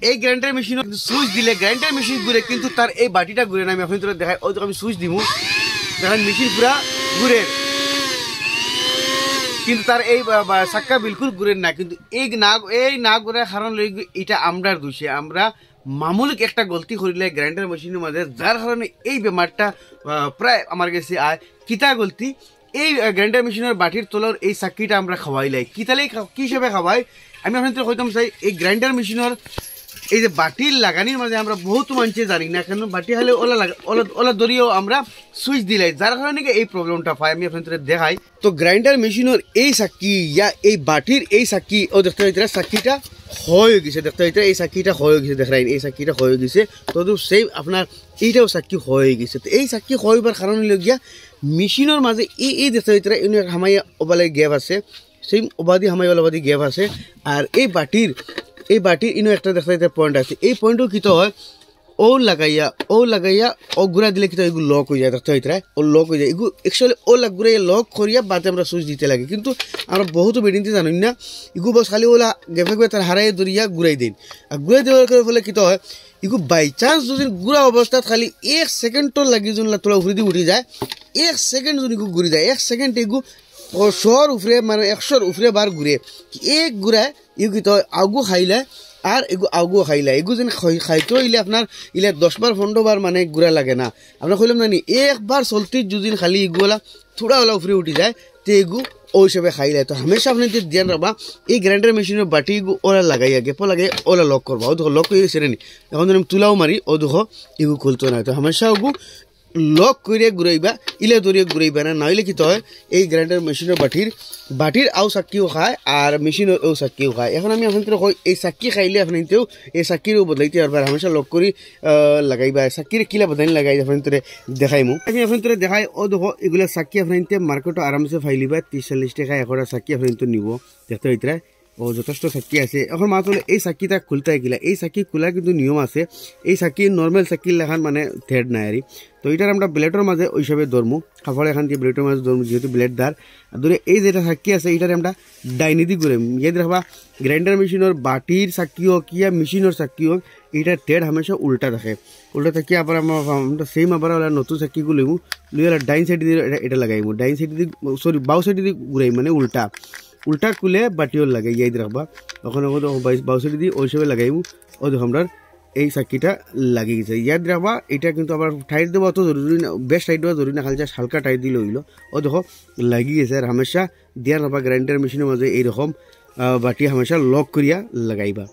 এই grinder machine switch দিলে grinder machine ঘুরে, কিন্তু তার এই বাটিটা ঘুরে না। আমি এখন তোরা দেখাই, ওই আমি সুইচ দিব, দেখেন মেশিন পুরা ঘুরে, কিন্তু তার এই চাক্কা বিলকুল ঘুরে না। কিন্তু এই না ঘুরে কারণ এটা আমরার দোষে, আমরা মামুলিক একটা গলতি করিলে গ্রাইন্ডার মেশিনের মাঝে, যার কারণে এই বেমারটা প্রায় আমার কাছে আয়। কিতা গলতি, এই গ্রাইন্ডার মেশিনের বাটির তলার এই চাক্কিটা আমরা খাওয়াইলাই, কিতালেই কি হিসেবে খাওয়াই আমি এখন তো কইতাম চাই। এই গ্রাইন্ডার মেশিনের এই যে বাটির লাগানির মাঝে আমরা বহুত মানুষে জানি না কেন, বাটি হলে ওলা দরিয়েও আমরা সুইচ দিলাই, যার কারণে এই প্রবলেমটা পাই। আমি আপনাদের দেখাই, তো গ্রাইন্ডার মেশিনের এই চাক্কি ইয়া এই বাটির এই চাক্কি ও দেখতে হইতে চাক্কিটা হয়ে গেছে, দেখতে হইতে এই চাক্কিটা হয়ে গেছে, দেখাই এই চাক্কিটা হয়ে গেছে। তো সেই আপনার এইটাও চাক্কি হয়ে গেছে। তো এই চাক্কি হইবার কারণ হইল গিয়া মেশিনের মাঝে এই দেখতে হইতে হামাইয়া ওবালে গ্যাপ আছে, সেই ওবাদি হামাইয়া ওবাদি গ্যাপ আছে। আর এই বাটির ইনো একটা দেখতে পয়েন্ট আছে, এই পয়েন্টও কি তো হয় ও লাগাইয়া ও ঘুরা দিলে কিন্তু এগুলো লক হয়ে যায়, দেখতে হইতে ও লক হয়ে যায়। এগুলো একচুয়ালি ও ঘুরাইয়া লক করিয়া বাদে আমরা সুইচ দিতে লাগে, কিন্তু আমরা বহুত বেডিনতে জানি না। এগুলো বস খালি ওলা গেফে গেফে তার হারাই ধরিয়া ঘুরাই দিন। আর ঘুরাই দেওয়ার ফলে কি তো হয়, এগুলো বাই চান্স যদি ঘুরা অবস্থাত খালি 1 সেকেন্ডর লাগি যদি তোলা উফরে দিয়ে উঠি যায়, 1 সেকেন্ড যদি ঘুরি যায়, 1 সেকেন্ড এগুলো 100 উপরে মানে 100 উপরে বার ঘুরে এক ঘুরায় এগু কি তো আগু খাইলে আর এগু আগু খাইলে এগু যেন খাইতে হইলে আপনার ইলে 10 বার 15 বার মানে ঘুরা লাগে না। আমরা কইলাম না একবার চলতি যদিন খালি এগুলা থোড়া ওলা উপরে উঠি যায় তো এগু ওই হিসাবে খাইলে। তো হামেশা আপনি যে ধ্যান রাখবা এই গ্রাইন্ডার মেশিনের বাটি ওলা লাগাইয়া গেপো লাগে ওলা লক করবা। ও দেখো লক করে গেছে নি, এখন যদি আমি তুলাও মারি ও দেখো এগু খুলতো না। তো হামেশা ওগু লক করে ঘুরাইবা, ইলে দরিয়ে ঘুরাইবা না, নাইলে কি হয় এই গ্রাইন্ডার মেশিনের বাটির আও চাক্কিও খায় আর মেশিনের ও চাক্কিও খায়। এখন আমি আপনাদের কই এই চাক্কি খাইলে আপনাদেরও এই চাক্কিরও বদলাইতে পারবার, হামেশা লক করে লাগাইবা। চাক্কির কিলা বদলাই লাগাই আপনাদের দেখাইমু, আমি আপনাদের দেখাই। ও দেখো এগুলা চাক্কি আপনাদের মার্কেটে আরামসে ফাইলিবা, 30-40 টাকা একটা চাক্কি আপনাদের নিব, দেখতে হইতে ও যথেষ্ট চাক্কি আছে। এখন মাত্র এই চাক্কিটা খুলতে গিলা, এই চাক্কি খোলার কিন্তু নিয়ম আছে। এই চাক্কি নর্মাল চাক্কির লেখান মানে থ্রেড নাই আরি, তো এটার আমরা ব্লেডের মাঝে ওই হিসাবে ধরমু, কাপড় এখান দিয়ে ব্লেডের মাঝে ধরমু, যেহেতু ব্লেড ধার ধরে এই যেটা চাক্কি আছে এটারে আমরা ডাইনি দি ঘুরাইম। ইয়ে দেখবা গ্রাইন্ডার মেশিনের বাটির চাক্কি হোক ইয়া মেশিনের চাক্কি হোক, এইটার থ্রেড হামেশা উল্টা থাকে। উল্টা থাকি আবার আমরা সেম আবার নতুন চাক্কিগুলো লইমু, লইয়া ডাইন সাইড দিয়ে এটা লাগাইমু, ডাইন সাইড দিয়ে সরি বাউ সাইড দিয়ে ঘুরাইম, মানে উল্টা খুলে বাটিও লাগাই ইয়াদ রাখবা। ওখানে বাউ সাইড দিয়ে ওই হিসাবে লাগাইমু। ও দেখো আমরা এই চাক্কিটা লাগিয়ে গেছে, ইয়াদ রাখবা। এটা কিন্তু আবার টাইট দেওয়া অত জরুরি না, বেশ টাইট দেওয়া জরুরি না, খালি হালকা টাইট দিলে হইলো। ও দেখো লাগিয়ে গেছে। আর হামেশা দিয়া রাখবা গ্রাইন্ডার মেশিনের মাঝে এইরকম বাটি হামেশা লক করিয়া লাগাইবা।